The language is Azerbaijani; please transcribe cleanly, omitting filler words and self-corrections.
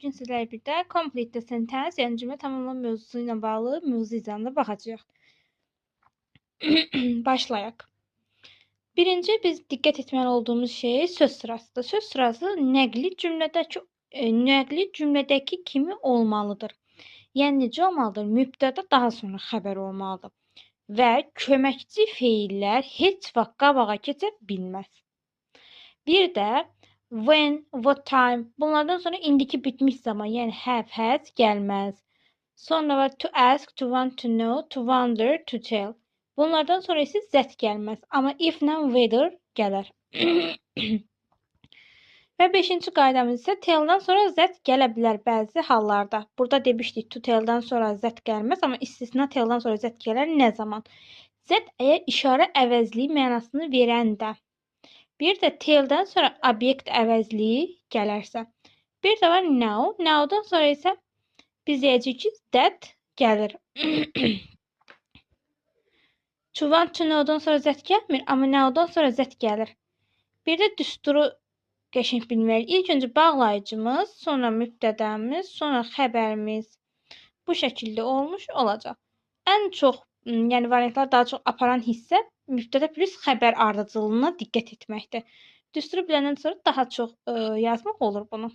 bugün sizlərlə birlikdə complete the sentence, yəni cümlə tamamlama mövzusu ilə bağlı mövzu izahına baxacağıq. Başlayaq. Birinci biz diqqət etməli olduğumuz şey söz sırasıdır. Söz sırası nəqli cümlədəki kimi olmalıdır. Yəni necə olmalıdır? Mübtəda daha sonra xəbər olmalıdır. Və köməkçi feillər heç vaxt qabağa keçə bilməz. Bir də when, what time, bunlardan sonra indiki bitmiş zaman, yəni have, has gəlməz. Sonra var to ask, to want to know, to wonder, to tell. Bunlardan sonra isə that gəlməz. Amma if-lə whether gələr. Və 5-ci qaydamız isə tell-dan sonra that gələ bilər bəzi hallarda. Burada demişdik to tell-dan sonra that gəlməz, amma istisna tell-dan sonra that gələr nə zaman? That əgər işarə əvəzliyi mənasını verəndə. Bir də tell-dən sonra obyekt əvəzliyi gələrsə. Bir də var now. Now-dan sonra isə biz deyəcəyik ki, that gəlir. To want to know-dan sonra that gəlmir, amma now-dan sonra that gəlir. Bir də düsturu qəşəng bilməliyik. İlk öncə bağlayıcımız, sonra mübtədəmiz, sonra xəbərimiz bu şəkildə olmuş olacaq. Ən çox, yəni variantlar daha çox aparan hissə mübtədə plus xəbər ardıcıllığına diqqət etməkdir. Düsturu biləndən sonra daha çox yazmaq olur bunu.